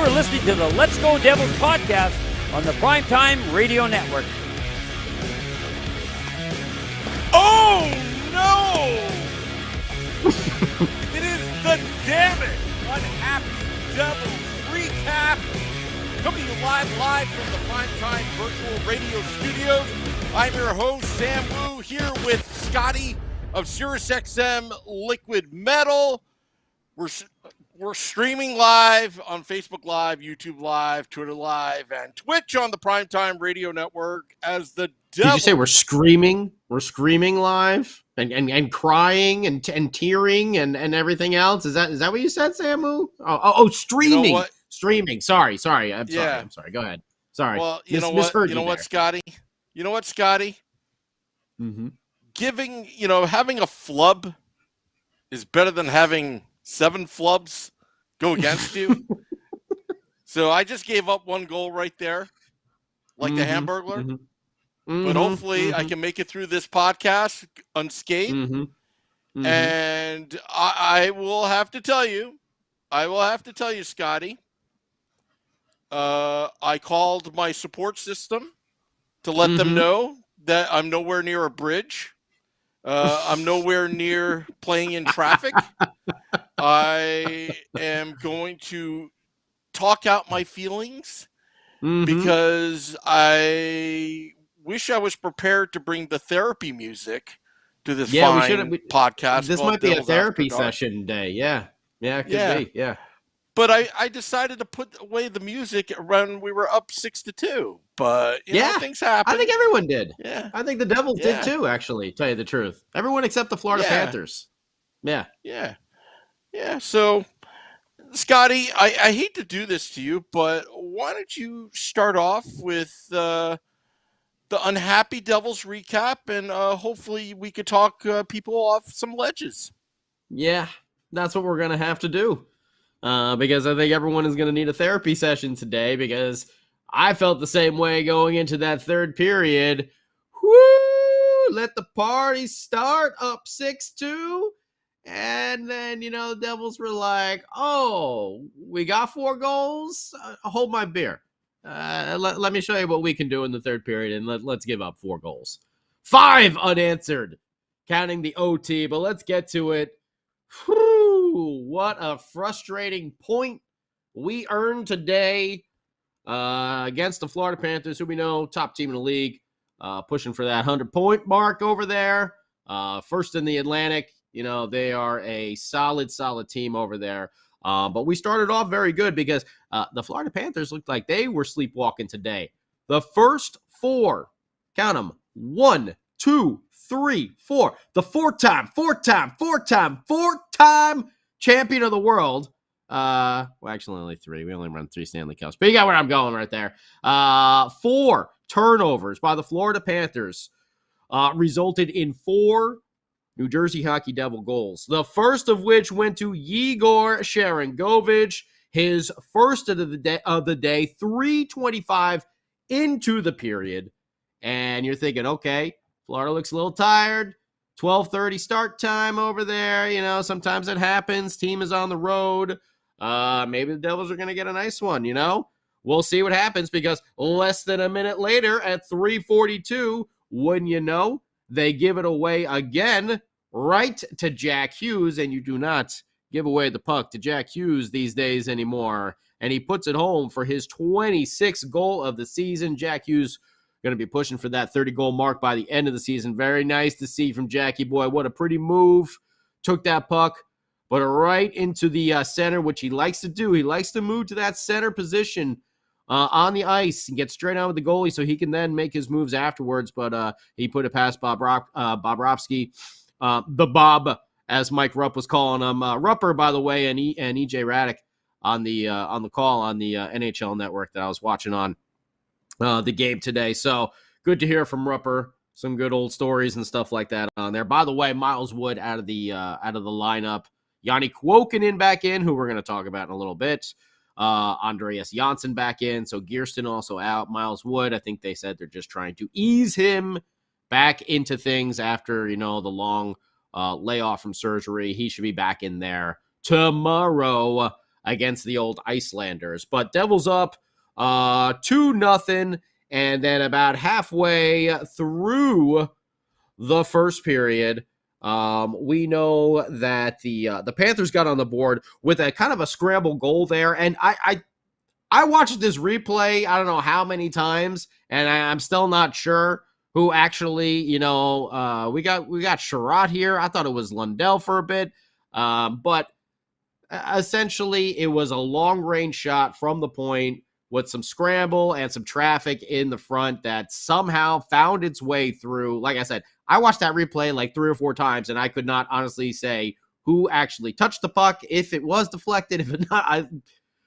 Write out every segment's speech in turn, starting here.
are listening to the Let's Go Devils podcast on the Primetime Radio Network. Oh, no! It is the Damn It Unhappy Devils recap. Coming to you live from the Primetime Virtual Radio Studios. I'm your host, Sam Wu, here with Scotty of SiriusXM Liquid Metal. We're streaming live on Facebook Live, YouTube Live, Twitter Live, and Twitch on the Primetime Radio Network as the Devils. Did you say we're screaming? We're screaming live and crying and tearing and everything else? Is that what you said, Samu? Oh, streaming. You know what? Streaming. Sorry. I'm sorry. Go ahead. Sorry. Well, you know what, Scotty? You know what, Scotty? Mm-hmm. Having a flub is better than having 7 flubs go against you. So I just gave up 1 goal right there, like the Hamburglar. Mm-hmm. But hopefully I can make it through this podcast unscathed. Mm-hmm. And I will have to tell you, Scotty, I called my support system to let them know that I'm nowhere near a bridge. I'm nowhere near playing in traffic. I am going to talk out my feelings because I wish I was prepared to bring the therapy music to this podcast. This might be a therapy session day. Yeah, it could be. Yeah. But I decided to put away the music when we were up 6-2. But you know, things happen. I think everyone did. Yeah. I think the Devils did too, actually, tell you the truth. Everyone except the Florida Panthers. Yeah. So, Scotty, I hate to do this to you, but why don't you start off with the Unhappy Devils recap, and hopefully we could talk people off some ledges. Yeah, that's what we're going to have to do. Because I think everyone is going to need a therapy session today, because I felt the same way going into that third period. Woo! Let the party start, up 6-2. And then, the Devils were like, oh, we got 4 goals? Hold my beer. Let me show you what we can do in the third period, and let's give up 4 goals. 5 unanswered, counting the OT, but let's get to it. Whew, what a frustrating point we earned today against the Florida Panthers, who we know, top team in the league, pushing for that 100-point mark over there. First in the Atlantic. They are a solid team over there. But we started off very good because the Florida Panthers looked like they were sleepwalking today. The first 4, count them, 1, 2, 3, 4. The four-time champion of the world. Well, actually only 3. We only run 3 Stanley Cups. But you got where I'm going right there. 4 turnovers by the Florida Panthers resulted in 4 New Jersey Hockey Devil goals. The first of which went to Yegor Sharangovich, his first of the day, 3:25 into the period. And you're thinking, okay, Florida looks a little tired. 12:30 start time over there. Sometimes it happens. Team is on the road. Maybe the Devils are going to get a nice one, We'll see what happens, because less than a minute later at 3:42, wouldn't you know, they give it away again right to Jack Hughes, and you do not give away the puck to Jack Hughes these days anymore. And he puts it home for his 26th goal of the season. Jack Hughes going to be pushing for that 30-goal mark by the end of the season. Very nice to see from Jackie boy. What a pretty move. Took that puck, put it right into the center, which he likes to do. He likes to move to that center position on the ice and get straight on with the goalie so he can then make his moves afterwards. But he put it past Bobrovsky, the Bob, as Mike Rupp was calling him. Rupper, by the way, and EJ Raddick on the call on the NHL network that I was watching on the game today. So good to hear from Rupper. Some good old stories and stuff like that on there. By the way, Miles Wood out of the lineup. Yanni Kuokkanen back in, who we're going to talk about in a little bit. Andreas Janssen back in. So Gearston also out. Miles Wood, I think they said they're just trying to ease him back into things after, the long layoff from surgery. He should be back in there tomorrow. against the old Icelanders. But Devils up 2-0, and then about halfway through the first period, we know that the Panthers got on the board with a kind of a scramble goal there, and I watched this replay I don't know how many times, and I'm still not sure who actually, we got Sherratt here. I thought it was Lundell for a bit, but essentially it was a long-range shot from the point with some scramble and some traffic in the front that somehow found its way through. Like I said, I watched that replay like 3 or 4 times, and I could not honestly say who actually touched the puck, if it was deflected, if it not.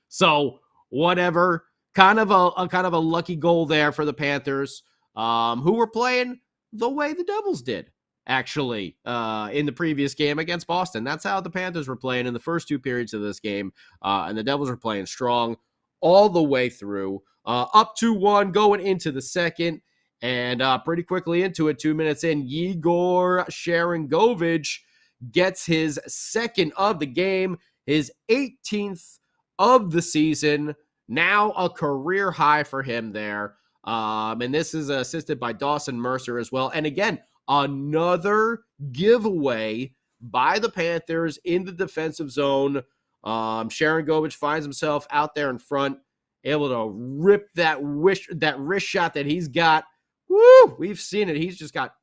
So whatever, kind of a lucky goal there for the Panthers, who were playing the way the Devils did, actually, in the previous game against Boston. That's how the Panthers were playing in the first 2 periods of this game, and the Devils were playing strong all the way through, up 2-1 going into the second, and pretty quickly into it, 2 minutes in, Yegor Sharangovich gets his second of the game, his 18th of the season, now a career high for him there, and this is assisted by Dawson Mercer as well, and again, another giveaway by the Panthers in the defensive zone. Sharangovich finds himself out there in front, able to rip that wrist shot that he's got. Woo! We've seen it. He's just got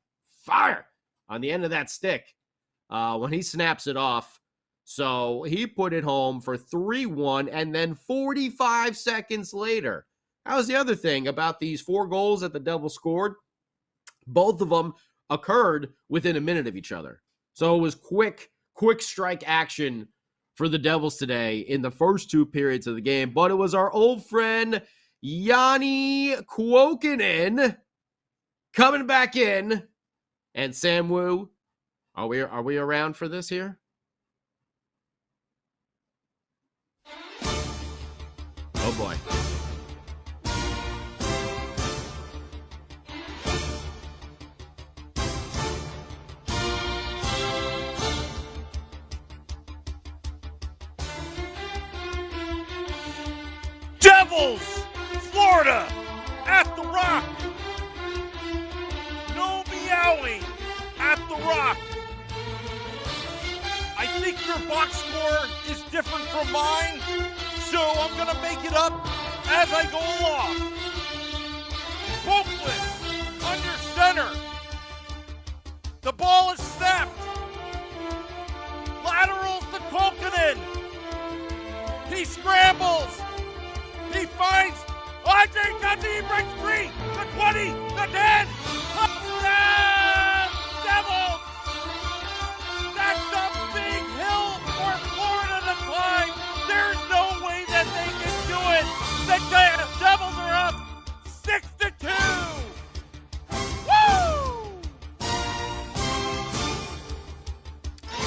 fire on the end of that stick when he snaps it off. So he put it home for 3-1, and then 45 seconds later. That was the other thing about these 4 goals that the Devils scored. Both of them occurred within a minute of each other. So it was quick strike action for the Devils today in the first 2 periods of the game. But it was our old friend Yanni Kuokkanen coming back in. And Sam Wu, are we around for this here? Oh boy. Devils, Florida, at the Rock. No meowing at the Rock. I think your box score is different from mine, so I'm going to make it up as I go along. Folkless, under center. The ball is snapped. Laterals to Kuokkanen. He scrambles. He finds Andre Gundy, he breaks free. The 20, the 10. Touchdown, Devils! That's a big hill for Florida to climb. There's no way that they can do it. The Devils are up 6-2. Woo!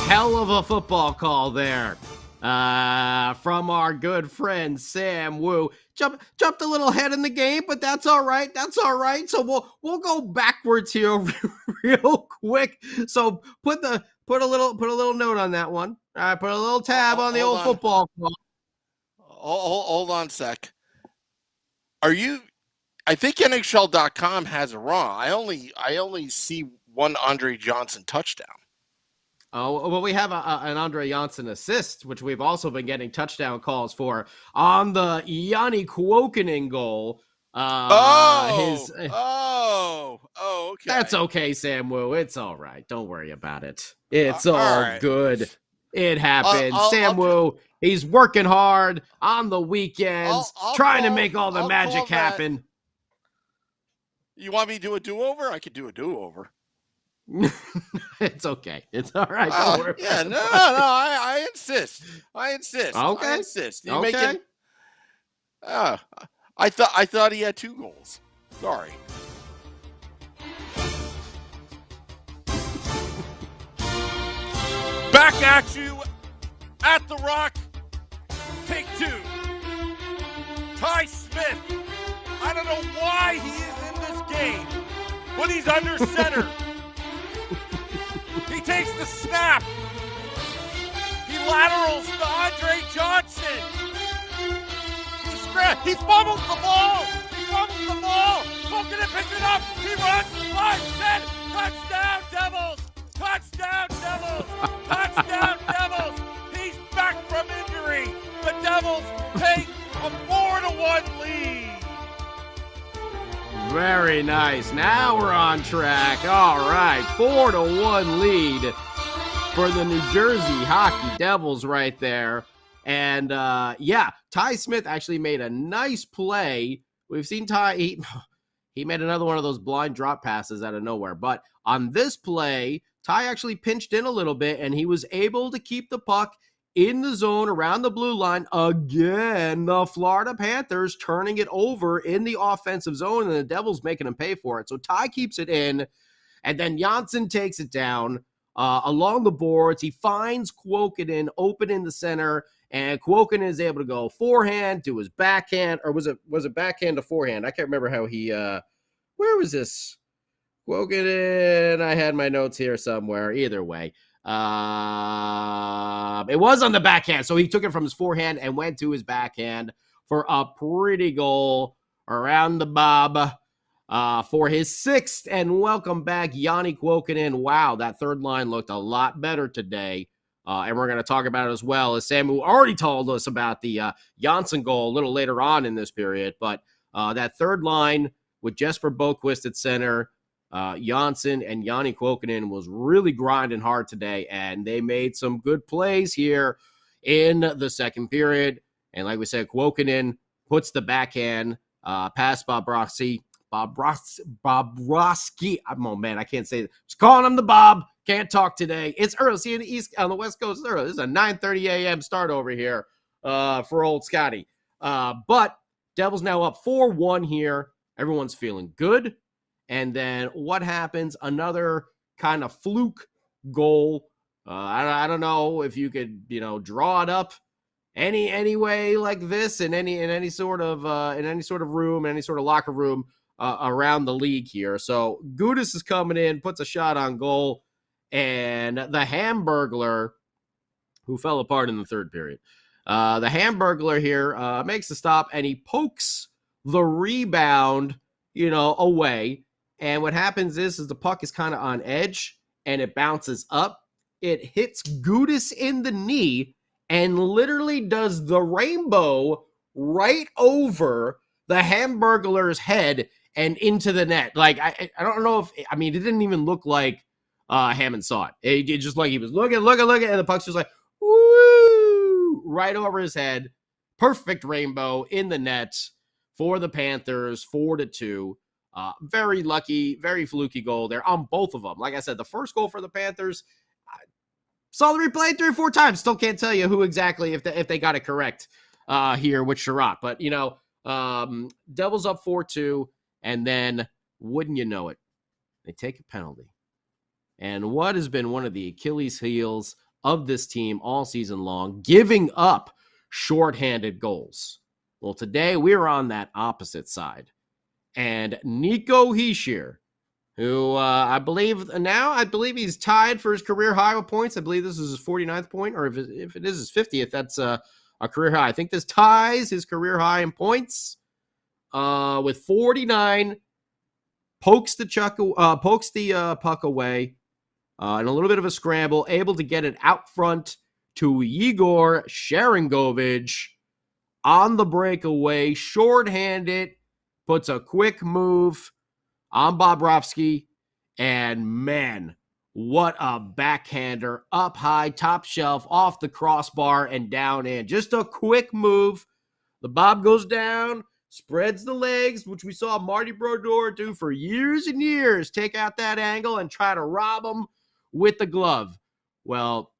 Hell of a football call there. From our good friend Sam Wu. Jumped a little ahead in the game, but that's all right. That's all right. So we'll go backwards here real quick. So put a little note on that one. Put a little tab on the old football call. Hold on a sec. I think NHL.com has it wrong. I only see one Andre Johnson touchdown. Oh, well, we have an Andre Johnson assist, which we've also been getting touchdown calls for on the Yanni Kuokkanen goal. Okay. That's okay, Sam Wu. It's all right. Don't worry about it. It's all right. Good. It happens. Sam Wu, he's working hard on the weekends, trying to make all the magic happen. You want me to do a do-over? I could do a do-over. It's okay. It's all right. Don't worry. Yeah, no. I insist. Okay. I insist. You okay. I thought he had 2 goals. Sorry. Back at you at the Rock. Take 2. Ty Smith. I don't know why he is in this game, but he's under center. He takes the snap. He laterals to Andre Johnson. Florida. He fumbles the ball. Kokanen picks it up. He runs. 5, 10. Touchdown, Devils. Touchdown, Devils. Touchdown, Devils. He's back from injury. The Devils take a 4-1 lead. Very nice. Now we're on track. All right. 4-1 lead for the New Jersey Hockey Devils right there. And, Ty Smith actually made a nice play. We've seen Ty, he made another one of those blind drop passes out of nowhere. But on this play, Ty actually pinched in a little bit, and he was able to keep the puck in the zone around the blue line. Again, the Florida Panthers turning it over in the offensive zone, and the Devils making him pay for it. So Ty keeps it in, and then Janssen takes it down along the boards. He finds Kokanen open in the center, and Kokanen is able to go forehand to his backhand, or was it backhand to forehand? I can't remember how he, where was this? Kokanen, I had my notes here somewhere. Either way. It was on the backhand, so he took it from his forehand and went to his backhand for a pretty goal around the bob for his 6th. And welcome back, Yanni Kokanen. Wow, that third line looked a lot better today. And we're going to talk about it as well, as Samu already told us about the Janssen goal a little later on in this period. But that third line with Jesper Boquist at center, Janssen and Yanni Kokanen was really grinding hard today, and they made some good plays here in the second period. And like we said, Kokanen puts the backhand past Bobrovsky. Oh, man, I can't say it. Just calling him the Bob. Can't talk today. It's early. See, in the East, on the West Coast, it's early. This is a 9:30 a.m. start over here for old Scotty. But Devils now up 4-1 here. Everyone's feeling good. And then what happens? Another kind of fluke goal. I don't know if you could, draw it up any way like this in any sort of room, any sort of locker room around the league here. So Gudis is coming in, puts a shot on goal, and the Hamburglar, who fell apart in the third period, the Hamburglar here makes the stop, and he pokes the rebound, away. And what happens is the puck is kind of on edge, and it bounces up. It hits Gudis in the knee and literally does the rainbow right over the Hamburglar's head and into the net. Like, I don't know it didn't even look like Hammond saw it. It just like he was looking, and the puck's just like, woo, right over his head. Perfect rainbow in the net for the Panthers, 4-2. Very lucky, very fluky goal there on both of them. Like I said, the first goal for the Panthers, saw the replay 3 or 4 times. Still can't tell you who exactly, if they got it correct here with Sherratt. But, Devils up 4-2, and then, wouldn't you know it, they take a penalty. And what has been one of the Achilles heels of this team all season long, giving up shorthanded goals. Well, today we're on that opposite side. And Nico Hischier, who I believe he's tied for his career high with points. I believe this is his 49th point, or if it is his 50th, that's a career high. I think this ties his career high in points with 49. Pokes the puck away in a little bit of a scramble, able to get it out front to Igor Sharangovich on the breakaway, shorthanded. Puts a quick move on Bobrovsky, and man, what a backhander. Up high, top shelf, off the crossbar, and down in. Just a quick move. The Bob goes down, spreads the legs, which we saw Marty Brodeur do for years and years. Take out that angle and try to rob him with the glove. Well,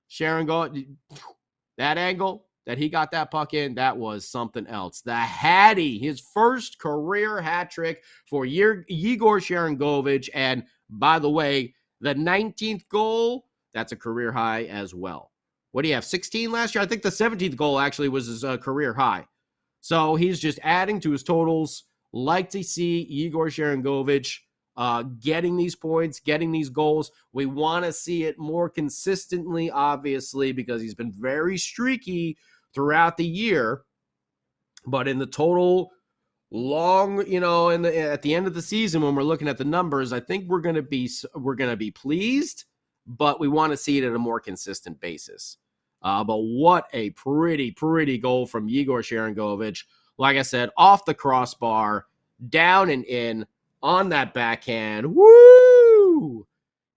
that angle that he got that puck in, that was something else. The Hattie, his first career hat trick for Igor Sharangovich. And by the way, the 19th goal, that's a career high as well. What do you have, 16 last year? I think the 17th goal actually was his career high. So he's just adding to his totals. Like to see Igor Sharangovich getting these points, getting these goals. We want to see it more consistently, obviously, because he's been very streaky throughout the year. But in the total long, at the end of the season, when we're looking at the numbers, I think we're going to be pleased, but we want to see it at a more consistent basis. But what a pretty goal from Igor Sharangovich. Like I said, off the crossbar, down and in on that backhand. Woo!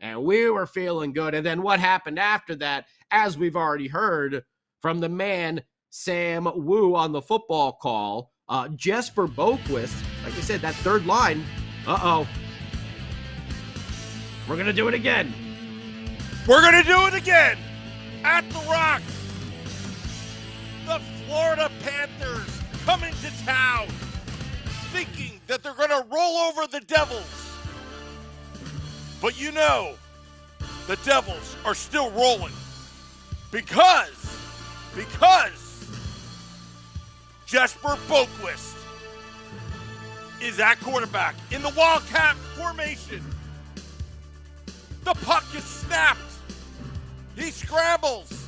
And we were feeling good. And then what happened after that, as we've already heard from the man, Sam Wu, on the football call, Jesper Boquist, like I said, that third line, we're going to do it again. We're going to do it again at the Rock. The Florida Panthers coming to town, thinking that they're going to roll over the Devils. But the Devils are still rolling because Jesper Boquist is at quarterback in the Wildcat formation. The puck is snapped. He scrambles,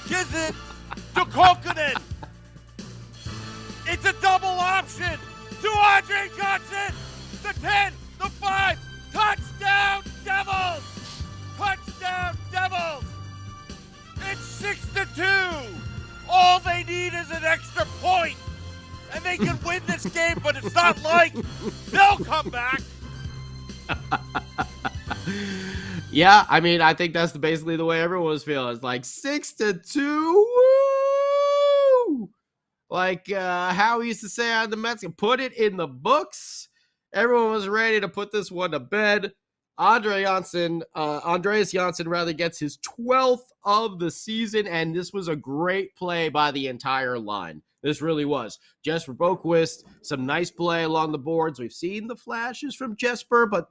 gives it to Kokkonen. It's a double option to Andre Johnson. The 10, the 5, touchdown Devils! Touchdown Devils! It's 6-2. All they need is an extra point, and they can win this game. But it's not like they'll come back. Yeah, I mean, I think that's basically the way everyone was feeling. It's like 6-2. Woo! Like how he used to say on the Mets, put it in the books. Everyone was ready to put this one to bed. Andreas Janssen gets his 12th of the season, and this was a great play by the entire line. This really was. Jesper Boquist, some nice play along the boards. We've seen the flashes from Jesper, but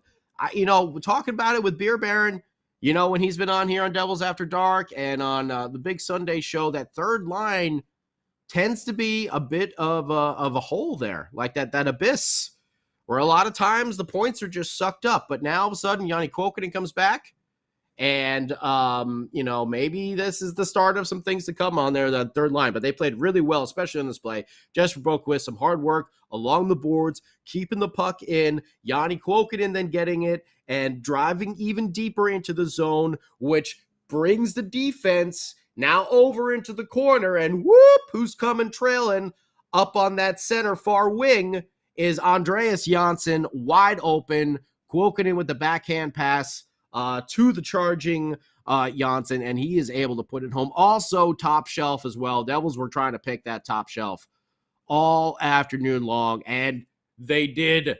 we're talking about it with Beer Baron, when he's been on here on Devils After Dark and on the Big Sunday show, that third line tends to be a bit of a hole there, like that abyss, where a lot of times the points are just sucked up. But now all of a sudden, Yanni Kokkonen comes back, and, maybe this is the start of some things to come on there, that third line. But they played really well, especially on this play. Jesper Boquist, some hard work along the boards, keeping the puck in. Yanni Kokkonen then getting it and driving even deeper into the zone, which brings the defense now over into the corner. And whoop, who's coming trailing up on that center far wing is Andreas Janssen, wide open. Kokkonen with the backhand pass to the charging Janssen, and he is able to put it home. Also top shelf as well. Devils were trying to pick that top shelf all afternoon long, and they did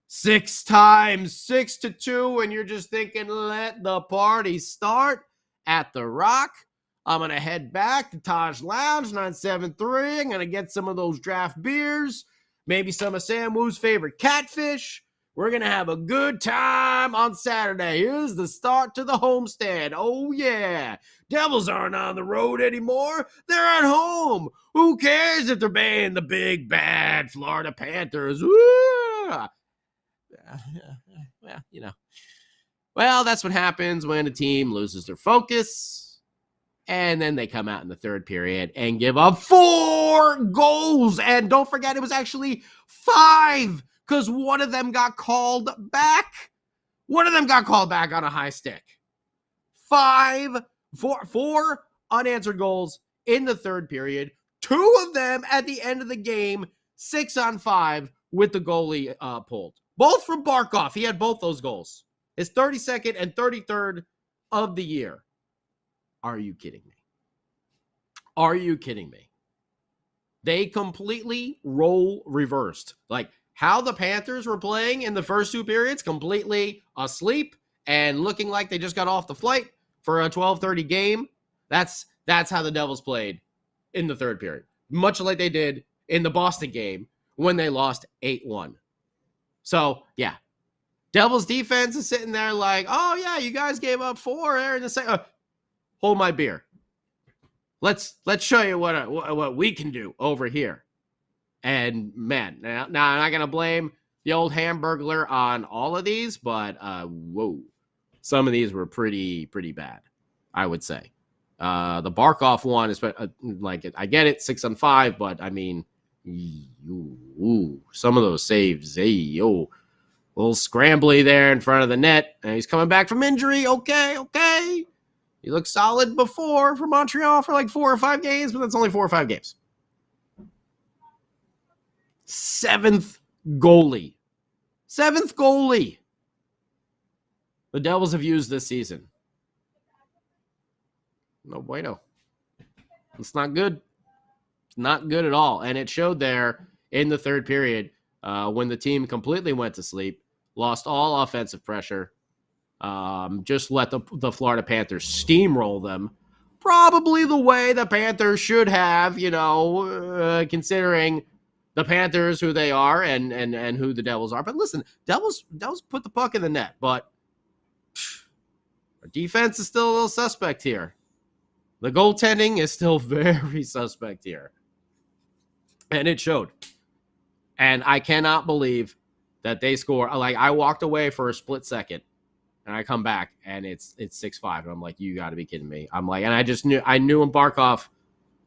6 times, 6-2, and you're just thinking, let the party start at the Rock. I'm going to head back to Taj Lounge, 973. I'm going to get some of those draft beers, maybe some of Sam Wu's favorite catfish. We're going to have a good time on Saturday. Here's the start to the homestand. Oh, yeah. Devils aren't on the road anymore. They're at home. Who cares if they're playing the big, bad Florida Panthers? Woo! Well, that's what happens when a team loses their focus. And then they come out in the third period and give up 4 goals. And don't forget, it was actually 5. Because one of them got called back. One of them got called back on a high stick. 4 unanswered goals in the third period. 2 of them at the end of the game. 6-on-5 with the goalie pulled. Both from Barkov. He had both those goals. His 32nd and 33rd of the year. Are you kidding me? Are you kidding me? They completely role reversed. Like, how the Panthers were playing in the first 2 periods, completely asleep and looking like they just got off the flight for a 12:30 game. That's how the Devils played in the third period, much like they did in the Boston game when they lost 8-1. So, yeah, Devils defense is sitting there like, oh, yeah, you guys gave up 4 there in the second. Hold my beer. Let's show you what we can do over here. And, man, now I'm not going to blame the old Hamburglar on all of these, but, whoa. Some of these were pretty bad, I would say. The Barkov one is, I get it, 6-on-5, but, I mean, Ooh, some of those saves. Hey, a little scrambly there in front of the net. And he's coming back from injury. Okay. He looked solid before for Montreal for like 4 or 5 games, but that's only 4 or 5 games. 7th goalie. The Devils have used this season. No bueno. It's not good. It's not good at all. And it showed there in the third period when the team completely went to sleep, lost all offensive pressure, just let the Florida Panthers steamroll them. Probably the way the Panthers should have, considering the Panthers, who they are, and who the Devils are. But listen, Devils put the puck in the net, but our defense is still a little suspect here. The goaltending is still very suspect here. And it showed. And I cannot believe that they score. Like, I walked away for a split second, and I come back, and it's 6-5. And I'm like, you got to be kidding me. I'm like, and I knew when Barkov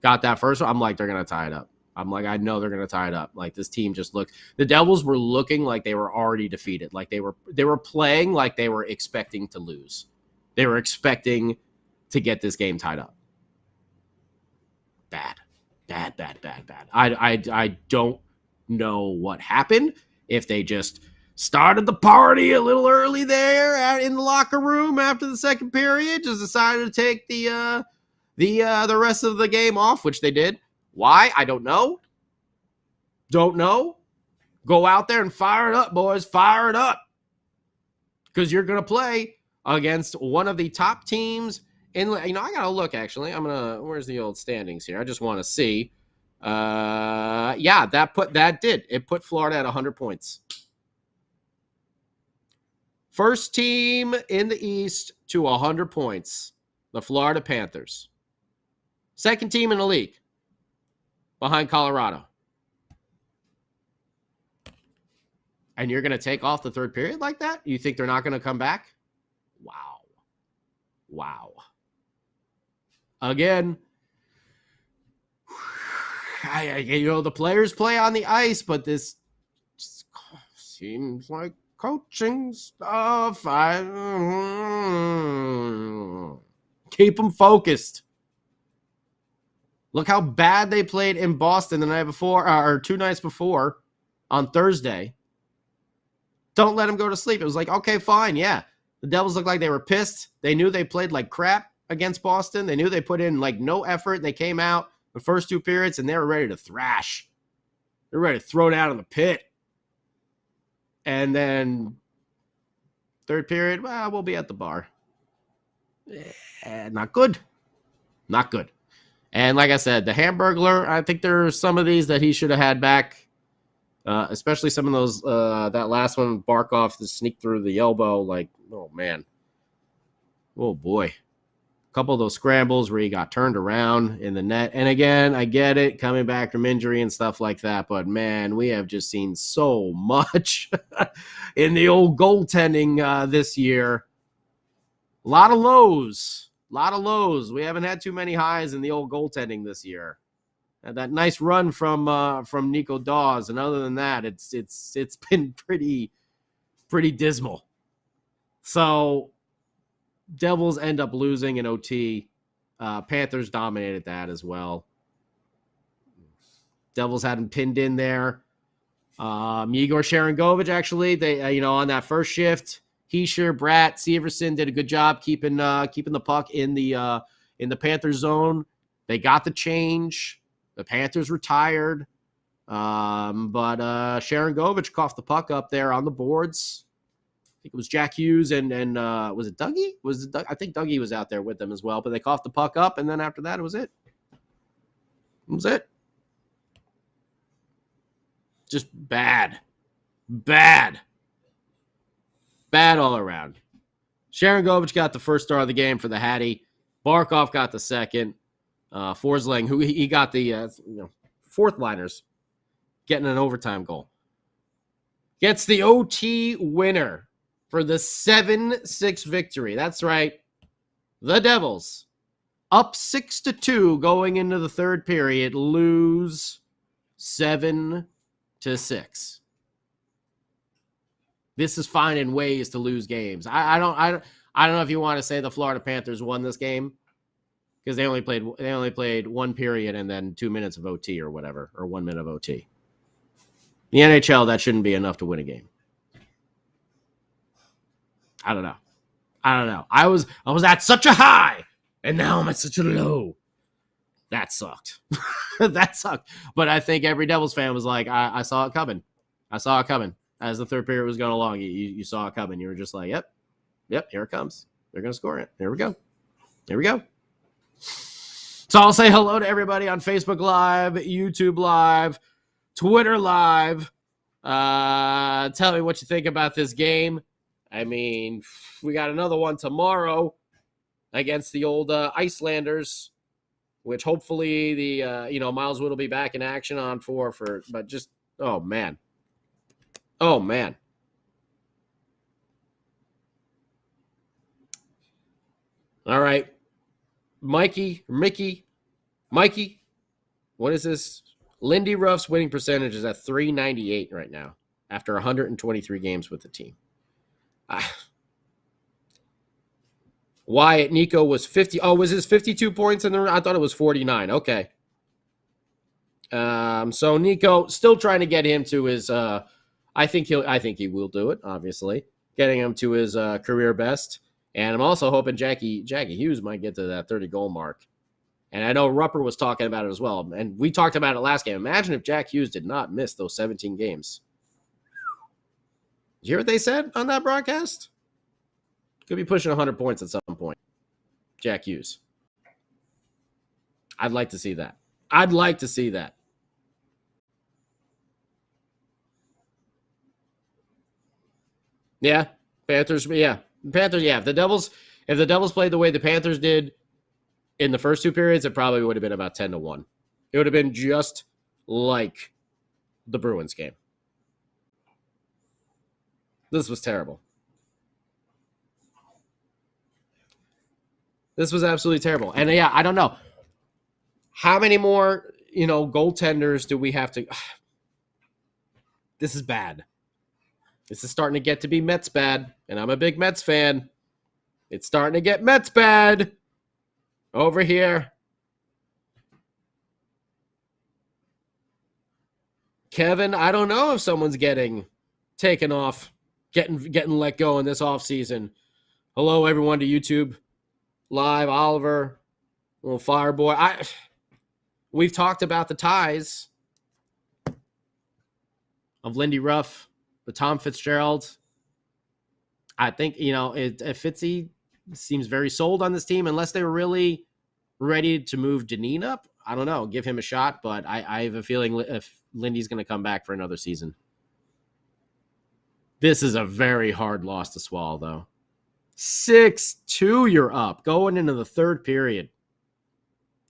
got that first one, I'm like, they're going to tie it up. I'm like, I know they're going to tie it up. Like, this team just looked. The Devils were looking like they were already defeated. Like, they were playing like they were expecting to lose. They were expecting to get this game tied up. Bad. I don't know what happened. If they just started the party a little early there in the locker room after the second period, just decided to take the rest of the game off, which they did. Why? I don't know. Go out there and fire it up, boys. Fire it up. Because you're going to play against one of the top teams in, I got to look, actually. Where's the old standings here? I just want to see. It put Florida at 100 points. First team in the East to 100 points, the Florida Panthers. Second team in the league, behind Colorado. And you're going to take off the third period like that? You think they're not going to come back? Wow. Again, the players play on the ice, but this just seems like coaching stuff. Keep them focused. Look how bad they played in Boston the night before, or 2 nights before, on Thursday. Don't let them go to sleep. It was like, okay, fine, yeah. The Devils looked like they were pissed. They knew they played like crap against Boston. They knew they put in like no effort. They came out the first 2 periods and they were ready to thrash. They're ready to throw down in the pit. And then third period, well, we'll be at the bar. Not good. And like I said, the Hamburglar, I think there's some of these that he should have had back, especially some of those, that last one, Barkov, the sneak through the elbow. Like, oh, man. Oh, boy. A couple of those scrambles where he got turned around in the net. And again, I get it, coming back from injury and stuff like that. But, man, we have just seen so much in the old goaltending this year. A lot of lows. We haven't had too many highs in the old goaltending this year. And that nice run from Nico Dawes, and other than that, it's been pretty dismal. So Devils end up losing in OT. Panthers dominated that as well. Devils had him pinned in there. Igor Sharangovich, actually, they on that first shift. Heischer, Bratt, Severson did a good job keeping the puck in the Panther zone. They got the change. The Panthers retired. But Sharangovich coughed the puck up there on the boards. I think it was Jack Hughes and was it Dougie? I think Dougie was out there with them as well. But they coughed the puck up, and then after that, it was it. Just bad all around. Sharangovich got the first star of the game for the Hattie. Barkov got the second. Forsling, who he got the fourth liners, getting an overtime goal. Gets the OT winner for the 7-6 victory. That's right. The Devils, up 6-2 going into the third period, lose 7-6. This is finding ways to lose games. I don't know if you want to say the Florida Panthers won this game because they only played one period and then 2 minutes of OT or whatever, or 1 minute of OT. The NHL, that shouldn't be enough to win a game. I don't know. I was at such a high, and now I'm at such a low. That sucked. That sucked. But I think every Devils fan was like, I saw it coming. I saw it coming. As the third period was going along, you saw it coming. You were just like, yep, here it comes. They're going to score it. Here we go. So I'll say hello to everybody on Facebook Live, YouTube Live, Twitter Live. Tell me what you think about this game. I mean, we got another one tomorrow against the old Icelanders, which hopefully the Miles Wood will be back in action on for but just, oh man. All right. Mikey, what is this? Lindy Ruff's winning percentage is at .398 right now after 123 games with the team. Wyatt Nico was 50. Oh, was his 52 points in the? I thought it was 49. Okay. So Nico still trying to get him to his. I think he will do it. Obviously, getting him to his career best. And I'm also hoping Jackie Hughes might get to that 30 goal mark. And I know Rupper was talking about it as well. And we talked about it last game. Imagine if Jack Hughes did not miss those 17 games. Did you hear what they said on that broadcast? Could be pushing 100 points at some point. Jack Hughes. I'd like to see that. Yeah. Panthers, yeah. Panthers, yeah. If the Devils played the way the Panthers did in the first two periods, it probably would have been about 10-1. It would have been just like the Bruins game. This was terrible. This was absolutely terrible. And yeah, I don't know. How many more, goaltenders do we have to? This is bad. This is starting to get to be Mets bad. And I'm a big Mets fan. It's starting to get Mets bad over here. Kevin, I don't know if someone's getting taken off, getting let go in this offseason. Hello, everyone, to YouTube Live. Oliver, little Fireboy. We've talked about the ties of Lindy Ruff, the Tom Fitzgerald. I think, Fitzy seems very sold on this team unless they were really ready to move Deneen up. I don't know. Give him a shot, but I have a feeling if Lindy's going to come back for another season. This is a very hard loss to swallow, though. 6-2, you're up going into the third period.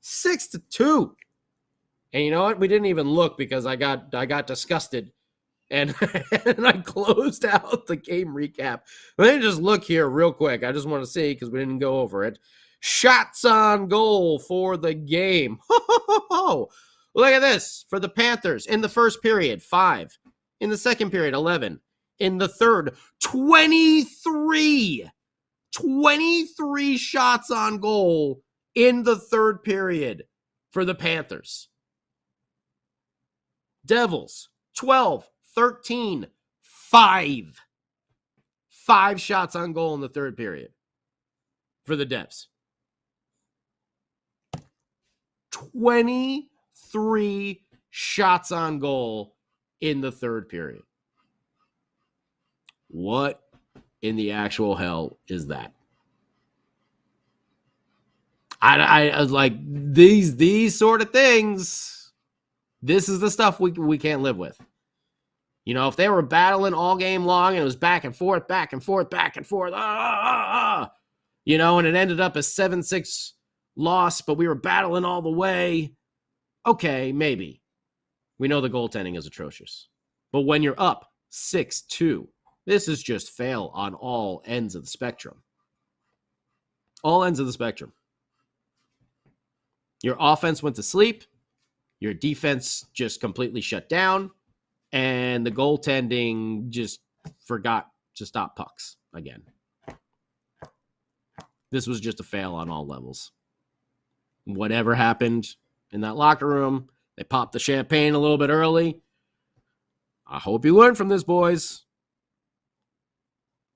6-2. And you know what? We didn't even look because I got disgusted. And, and I closed out the game recap. Let me just look here real quick. I just want to see because we didn't go over it. Shots on goal for the game. Look at this. For the Panthers, in the first period, 5. In the second period, 11. In the third, 23. 23 shots on goal in the third period for the Panthers. Devils, 12, 13, 5. 5 shots on goal in the third period for the Devs. 23 shots on goal in the third period. What in the actual hell is that? I was like, these sort of things, this is the stuff we can't live with. If they were battling all game long and it was back and forth, and it ended up a 7-6 loss, but we were battling all the way. Okay, maybe. We know the goaltending is atrocious. But when you're up 6-2, this is just fail on all ends of the spectrum. All ends of the spectrum. Your offense went to sleep. Your defense just completely shut down, and the goaltending just forgot to stop pucks again. This was just a fail on all levels. Whatever happened in that locker room, they popped the champagne a little bit early. I hope you learn from this, boys,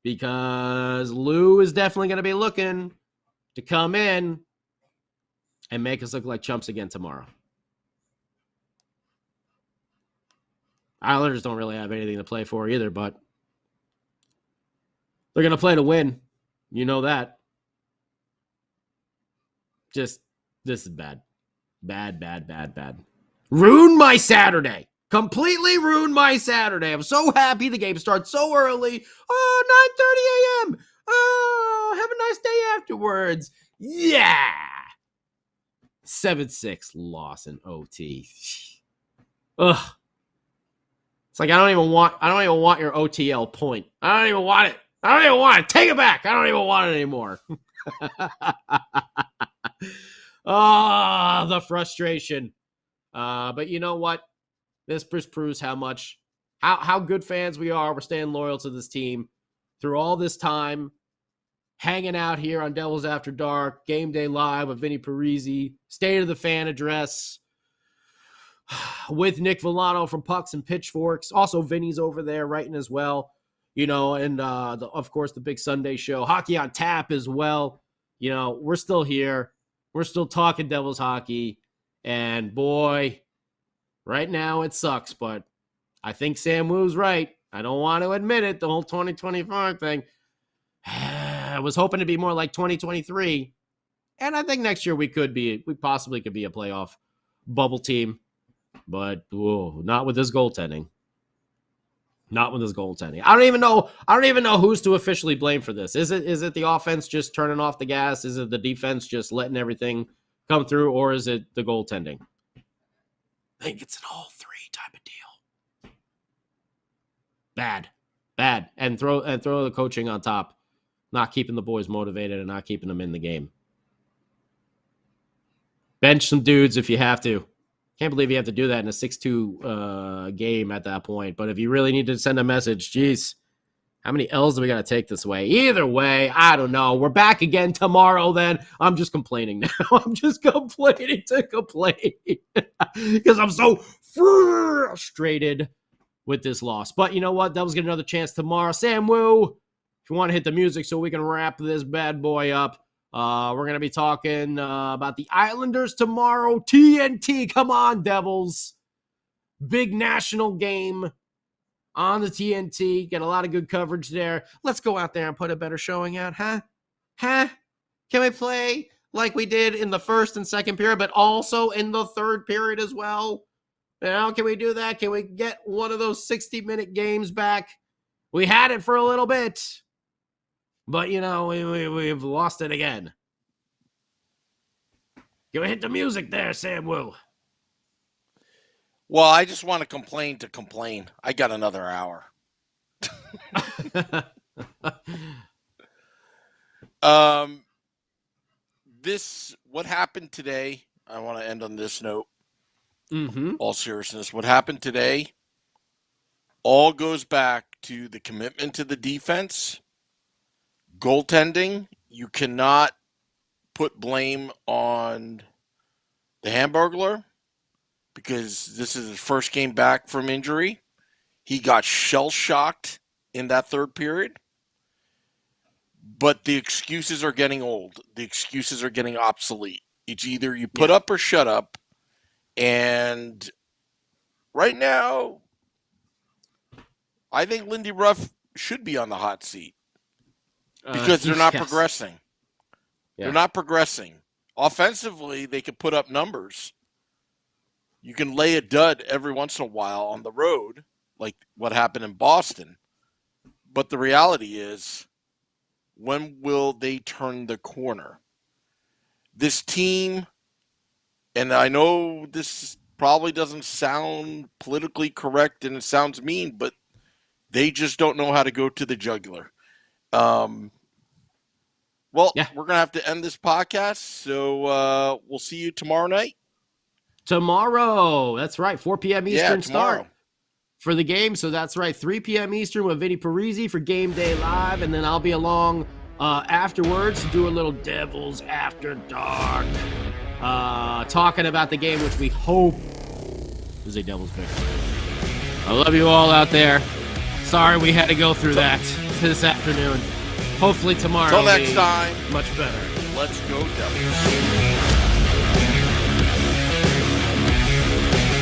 because Lou is definitely going to be looking to come in and make us look like chumps again tomorrow. Islanders don't really have anything to play for either, but they're going to play to win. You know that. Just, this is bad. Bad. Ruined my Saturday. Completely ruined my Saturday. I'm so happy the game starts so early. Oh, 9:30 a.m. Oh, have a nice day afterwards. Yeah. 7-6 loss in OT. Ugh. It's like I don't even want your OTL point. I don't even want it. Take it back. I don't even want it anymore. The frustration. But you know what? This just proves how good fans we are. We're staying loyal to this team through all this time, hanging out here on Devils After Dark, Game Day Live with Vinny Parisi, State of the Fan Address with Nick Villano from Pucks and Pitchforks. Also, Vinny's over there writing as well, and of course, the Big Sunday show, Hockey on Tap as well. We're still here. We're still talking Devils hockey. And boy, right now it sucks, but I think Sam Woo's right. I don't want to admit it, the whole 2024 thing. I was hoping to be more like 2023. And I think next year we possibly could be a playoff bubble team. But not with this goaltending. Not with this goaltending. I don't even know who's to officially blame for this. Is it the offense just turning off the gas? Is it the defense just letting everything come through, or is it the goaltending? I think it's an all three type of deal. Bad. And throw the coaching on top. Not keeping the boys motivated and not keeping them in the game. Bench some dudes if you have to. Can't believe you have to do that in a 6-2 game at that point. But if you really need to send a message, geez, how many L's do we got to take this way? Either way, I don't know. We're back again tomorrow then. I'm just complaining now. I'm just complaining to complain because I'm so frustrated with this loss. But you know what? Devils get another chance tomorrow. Sam Woo, if you want to hit the music so we can wrap this bad boy up. We're going to be talking about the Islanders tomorrow. TNT, come on, Devils. Big national game on the TNT. Get a lot of good coverage there. Let's go out there and put a better showing out, huh? Can we play like we did in the first and second period, but also in the third period as well? Can we do that? Can we get one of those 60-minute games back? We had it for a little bit. But, we've lost it again. Can we hit the music there, Sam Woo? Well, I just want to complain. I got another hour. What happened today, I want to end on this note. All seriousness, what happened today all goes back to the commitment to the defense. Goaltending, you cannot put blame on the Hamburglar because this is his first game back from injury. He got shell-shocked in that third period. But the excuses are getting old. The excuses are getting obsolete. It's either you put up or shut up. And right now, I think Lindy Ruff should be on the hot seat. Because they're not progressing. Yeah. They're not progressing. Offensively, they could put up numbers. You can lay a dud every once in a while on the road, like what happened in Boston. But the reality is, when will they turn the corner? This team, and I know this probably doesn't sound politically correct and it sounds mean, but they just don't know how to go to the jugular. We're going to have to end this podcast, so we'll see you tomorrow night. Tomorrow. That's right. 4 p.m. Eastern tomorrow. start for the game. So that's right. 3 p.m. Eastern with Vinny Parisi for Game Day Live. And then I'll be along afterwards to do a little Devils After Dark. Talking about the game, which we hope is a Devils victory. I love you all out there. Sorry we had to go through that this afternoon. Hopefully tomorrow Till next time. much better. Let's go Devils.